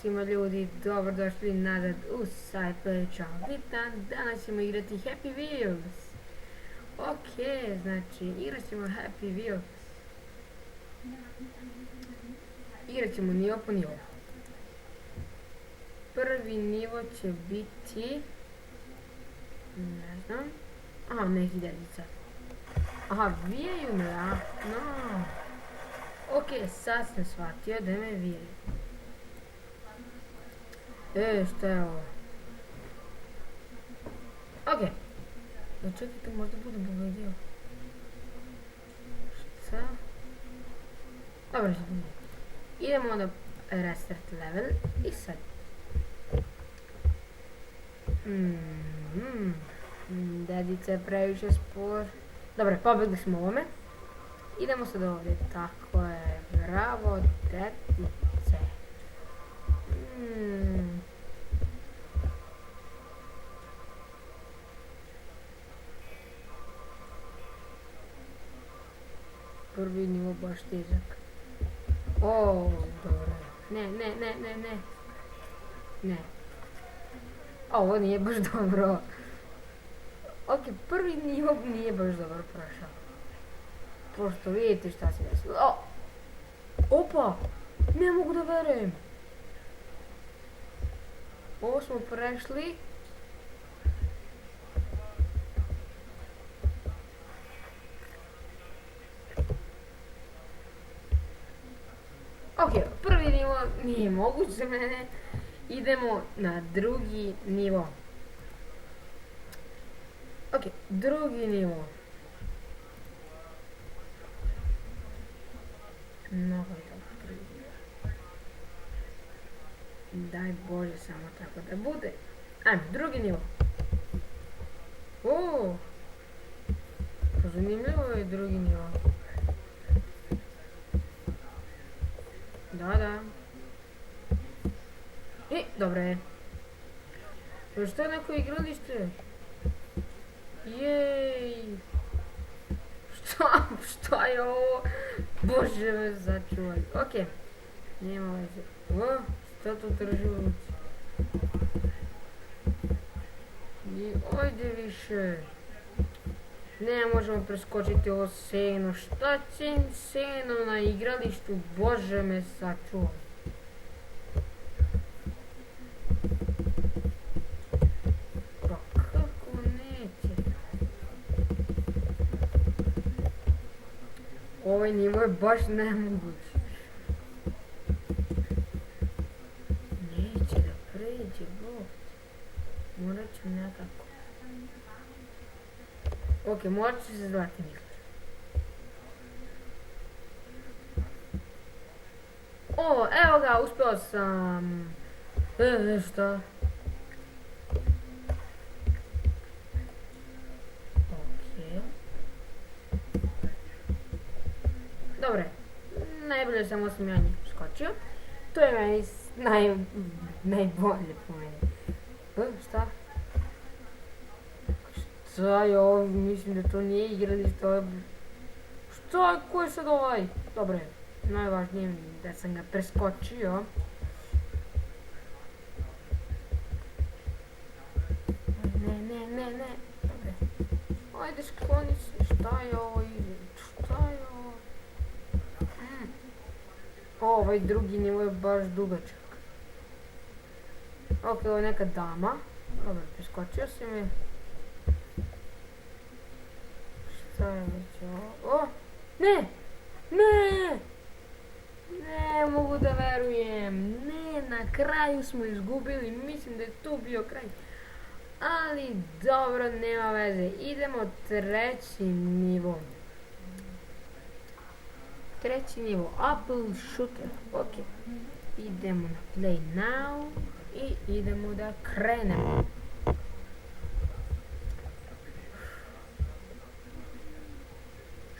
Svima ljudi, dobrodošli nazad u Cyber Bitan. Danas ćemo igrati Happy Wheels. Ok, znači igrat ćemo Happy Wheels. Igrat ćemo nivo po nivo. Prvi nivo će biti... ne znam... aha, ne hiljadica. Aha, vijaju me, a? No. Ok, sad sam shvatio da me vijaju. Šta je ovo? Ok. Da čekajte, možda budem pogodio. Šta? Dobro, što ne. Idemo na restart level i sad. Dedica je previše spor. Dobre, pobjegli smo ovome. Idemo sad ovdje, tako je. Bravo, dedice. Prvi nivo baš težak. O, dobro. Ne. Ovo nije baš dobro. Ok, prvi nivo nije baš dobro prošao. Prosto vidite šta se desilo. Opa! Ne mogu da verujem. Ovo smo prešli. Ok, prvi nivo nije moguć za mene. Idemo na drugi nivo. Ok, drugi nivo. Mnogo je dobro. Daj Bože samo tako da bude. Ajme, drugi nivo. O, zanimljivo je drugi nivo. Da. I, dobro je. Što je neko igralište? Jej. Šta je ovo? Bože me začuvaj. Ok. Nema veze. O, šta to drži u ruci? I ojde više. Ne možemo preskočiti ovo seno. Šta će seno na igralištu? Bože me sačuvaj. Pa kako neće? Ovaj nivo je baš nemoguć. Neće da pređe, bog. Morat ću nekako. Ok, morat ću se zvati Nikla. O, evo ga, uspio sam. Šta? Ok. Dobre, najbolje samo sam ja njih skočio. To je meni najbolje po meni. Šta? Šta je ovo? Mislim da to nije igralište, to je... Šta? Ko je sad ovaj? Dobre, najvažnije da sam ga preskočio. Ne. Dobre. Ajde, skloni se. Šta je ovo? Šta je ovo? Ovaj drugi nivo je baš dugačak. Ok, ovo je neka dama. Dobro, preskočio sam je. Šta je već ovo? O! Ne! Ne mogu da verujem. Ne, na kraju smo izgubili. Mislim da je tu bio kraj. Ali dobro, nema veze. Idemo treći nivo. Treći nivo, Apple Shooter. Ok. Idemo na Play Now. I idemo da krenemo.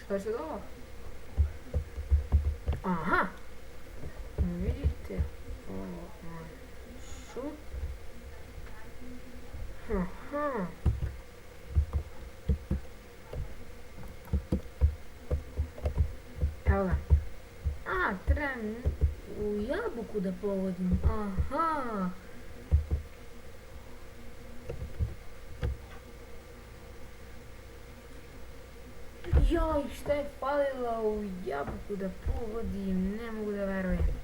Šta je sad ovo? Aha! Vidite? Ovo je šut. Aha! Evo ga. A, trebam u jabuku jabuku da pogodim. Aha. Joj, šta je falilo u jabuku da pogodim, ne mogu da verujem.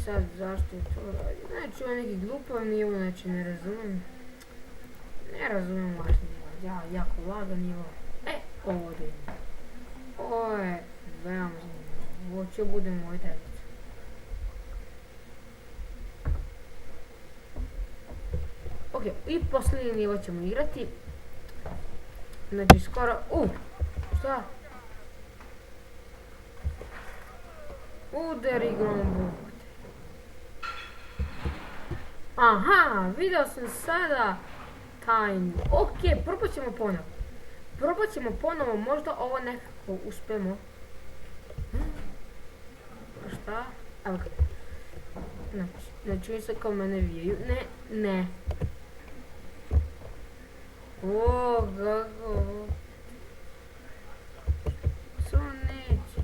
Sad zašto je to radi? Znači ovo je neki glupav nivo, znači ne razumijem. Ne razumijem vaš nivo, jako lagan nivo. Ovdje. Ovo je veoma zanimljivo, ovo će bude moj delic. Ok, i posljednji nivo ćemo igrati. Znači skoro, šta? Udari grombu. Aha, vidio sam sada tajnu. Ok, probat ćemo ponovo, možda ovo nekako uspemo. Šta? Evo ga. Znači se kao mene vijaju. Ne. Kako? Co neće?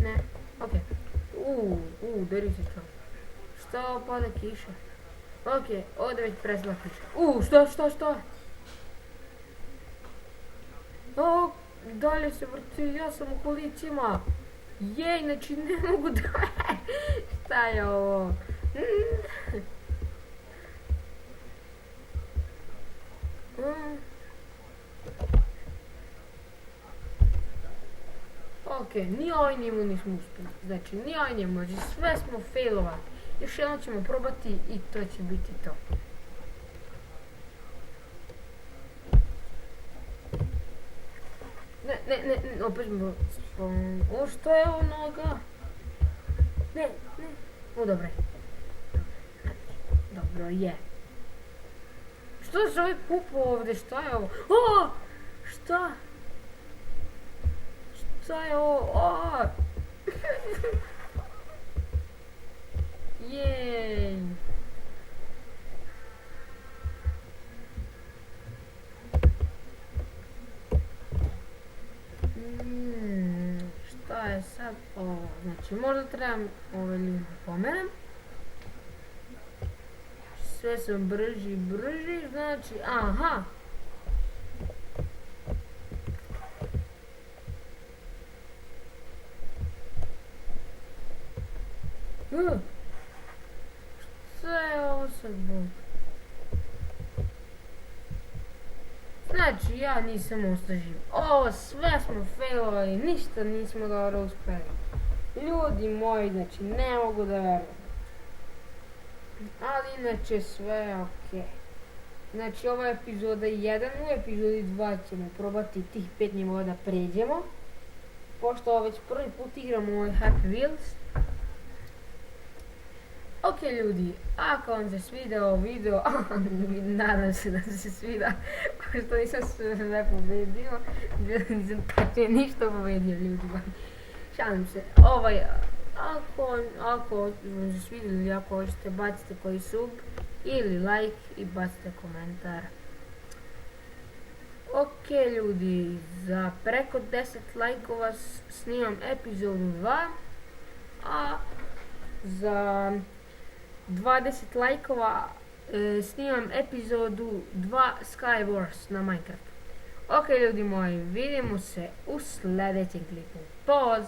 Ne. Ok. Deri se to. Što pada kiša? Ok, ovdje već presla kiša. Što? Dalje se vrti, ja sam u kolicima. Jej, znači ne mogu da... Šta je ovo? Ok, ni ovaj nivo nismo uspjeli. Znači, ni ovaj nivo, znači sve smo failovali. Još jednom ćemo probati i to će biti to. Ne, opet smo... što je ovo noga? Ne. Dobro je. Dobro je. Što se ovaj pupo ovdje? Šta je ovo? Šta? Šta je ovo? Jej. Šta je sad ovo? Znači možda trebam ove linije pomerem. Sve sam brži, znači, aha. Šta je ovo sad bog? Znači ja nisam ostao živ. Ovo sve smo failovali, ništa nismo dobro uspjeli. Ljudi moji, znači ne mogu da verujem. Ali inače sve ok. Znači ova je epizoda 1, u epizodi 2 ćemo probati tih 5 nivoa da pređemo. Pošto ovo već prvi put igramo ovaj Happy Wheels. Ok ljudi, ako vam se svidao video, nadam se da se svida, pošto nisam sve pobedio, nisam tačnije ništa pobedio ljudima. Šalim se, ako vam se svidio ili ako hoćete bacite koji sub ili like i bacite komentar. Ok ljudi, za preko 10 lajkova snimam epizodu 2, a za 20 lajkova snimam epizodu 2 Skywars na Minecraftu. Ok ljudi moji, vidimo se u sljedećem klipu. Poz!